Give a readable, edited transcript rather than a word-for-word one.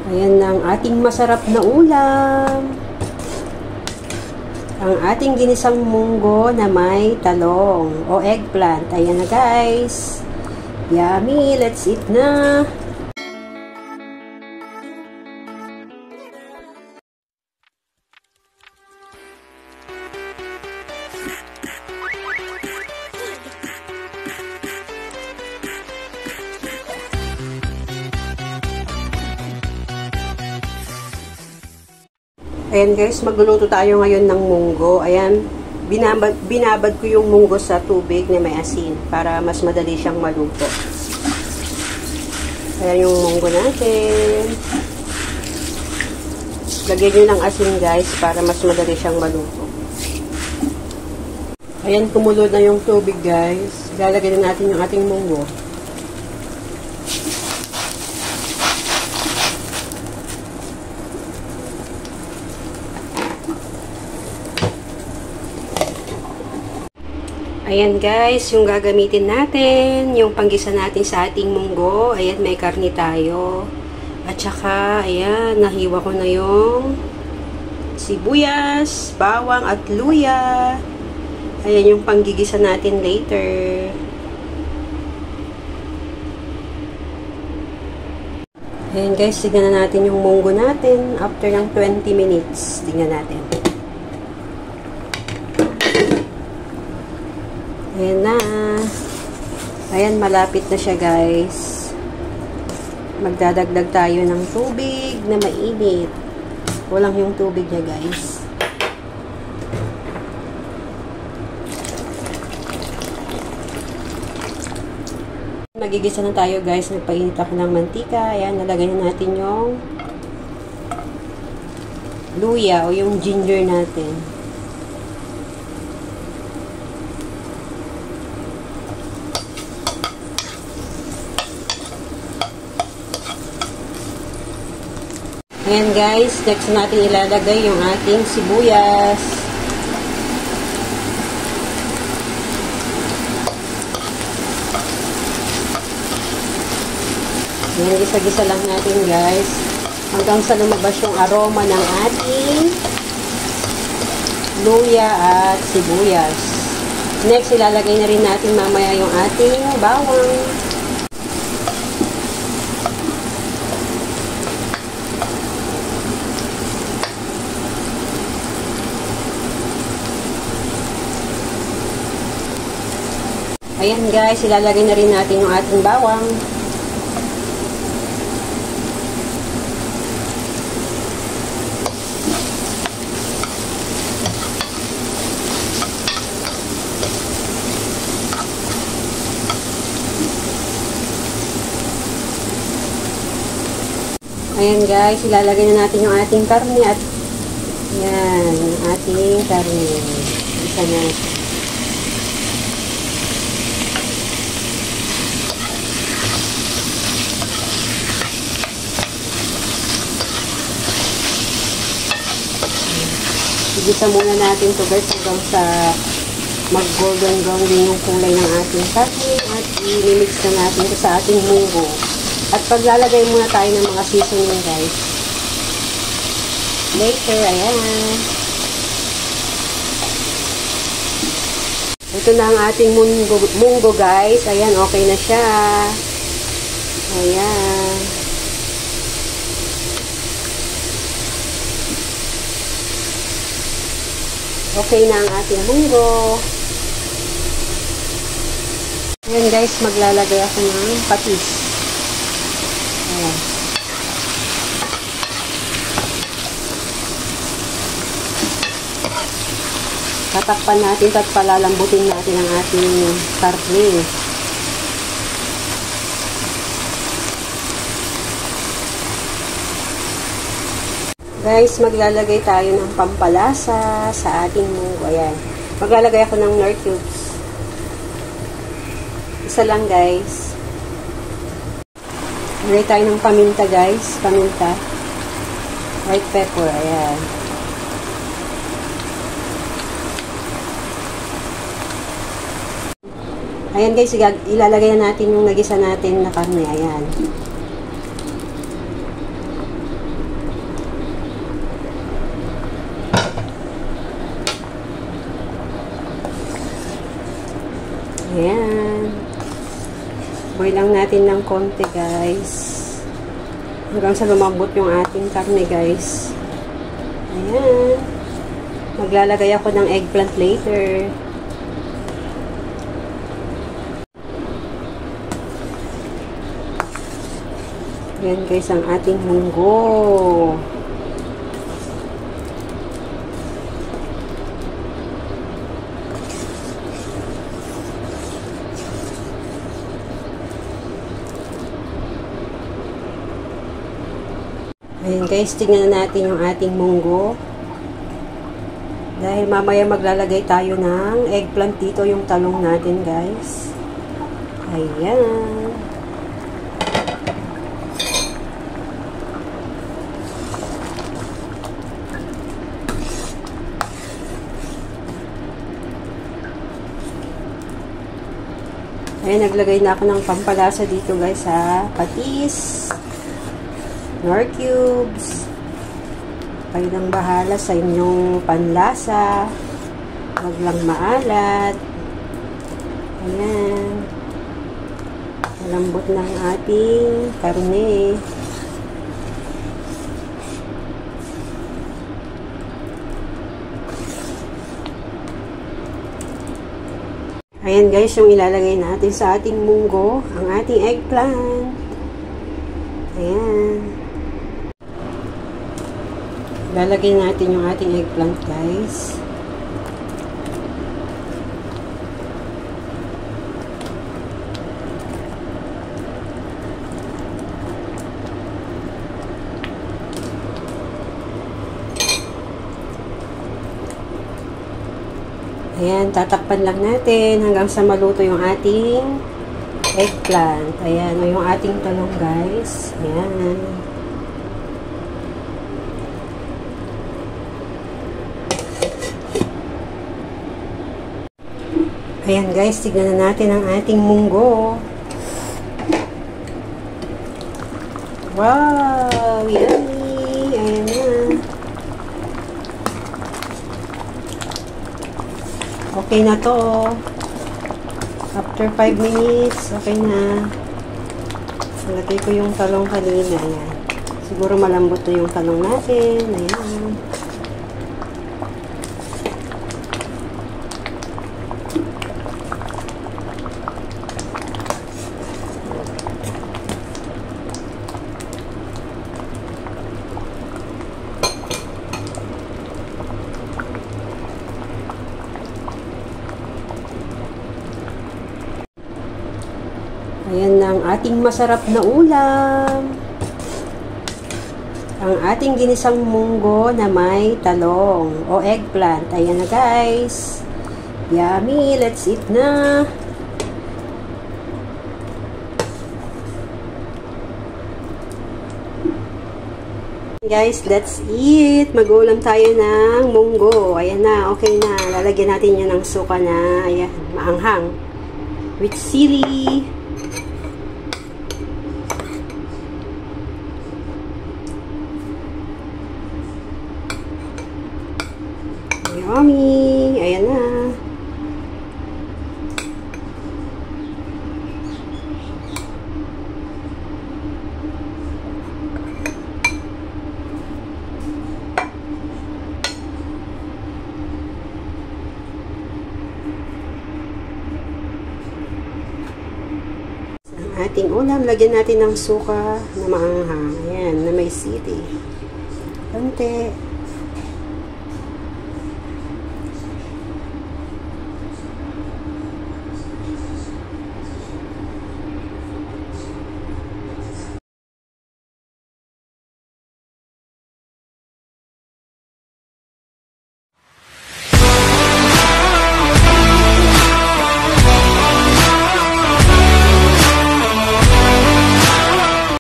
Ayan na ang ating masarap na ulam. Ang ating ginisang munggo na may talong o eggplant. Ayan na guys. Yummy! Let's eat na! Ayan guys, magluluto tayo ngayon ng munggo. Ayan, binabad ko yung munggo sa tubig na may asin para mas madali siyang maluto. Ayan yung munggo natin. Lagyan nyo ng asin guys para mas madali siyang maluto. Ayan, kumulo na yung tubig guys. Lalagyan na natin yung ating munggo. Ayan guys, yung gagamitin natin, yung panggisa natin sa ating munggo. Ayan, may karni tayo. At saka, ayan, nahiwa ko na yung sibuyas, bawang at luya. Ayan yung panggigisa natin later. Ayan guys, tignan na natin yung munggo natin after ng 20 minutes. Tignan natin. Ayan na. Ayan, malapit na siya guys. Magdadagdag tayo ng tubig na mainit. Walang yung tubig niya guys. Magigisa na tayo guys. Nagpainit ako ng mantika. Ayan, nalagay na natin yung luya o yung ginger natin. Ayan guys, next natin ilalagay yung ating sibuyas. Ayan, gisa-gisa lang natin guys. Hanggang sa lumabas yung aroma ng ating luya at sibuyas. Next, ilalagay na rin natin mamaya yung ating bawang. Ayan guys, ilalagay na rin natin yung ating bawang. Ayan guys, ilalagay na natin yung ating karne at yan, ating karne. Isa na. Igisa muna natin to guys hanggang sa mag-golden brown din yung kulay ng ating karne at i-mix na natin ito sa ating munggo. At paglalagay muna tayo ng mga seasoning guys. Later, ayan. Ito na ang ating munggo guys. Ayan, okay na siya. Ayan. Okay na ang ating munggo. Ayan guys, maglalagay ako ng patis. Ayan. Tatakpan natin at palalambutin natin ang ating karne. Guys, maglalagay tayo ng pampalasa sa ating munggo. Ayan. Maglalagay ako ng nor cubes. Isa lang guys. Lagay tayo ng paminta guys. Paminta. White pepper. Ayan. Ayan guys, ilalagay na natin yung nagisa natin na karne. Ayan. Lagay lang natin ng konti, guys. Hanggang sa lumambot yung ating karne, guys. Ayan. Maglalagay ako ng eggplant later. Ayan, guys, ang ating munggo. Ayan, guys, tingnan natin yung ating munggo. Dahil mamaya maglalagay tayo ng eggplant dito, yung talong natin, guys. Ayan. Ayan, naglagay na ako ng pampalasa dito, guys, ha. Patis, nor cubes. Kayo nang bahala sa inyong panlasa. Huwag lang maalat. Ayan. Malambot ng ating karne. Ayan, guys, yung ilalagay natin sa ating munggo, ang ating eggplant. Ayan. Lalagay natin yung ating eggplant, guys. Ayan, tatakpan lang natin hanggang sa maluto yung ating eggplant. Ayan, o yung ating talong, guys. Ayan. Ayan, guys, tignan na natin ang ating munggo. Wow! Yummy! Ayan na. Okay na to. After 5 minutes, okay na. Nalagay ko yung talong kanina. Ayan. Siguro malambot na yung talong natin. Ayan. Ayan na ang ating masarap na ulam. Ang ating ginisang munggo na may talong o eggplant. Ayan na, guys. Yummy! Let's eat na! Guys, let's eat! Mag-ulam tayo ng munggo. Ayan na, okay na. Lalagyan natin yan ng suka na, ayan, maanghang. With sili. Yummy! Ayan na. Ang ating ulam, lagyan natin ng suka na maanghang. Ayan, na may sili. Konti.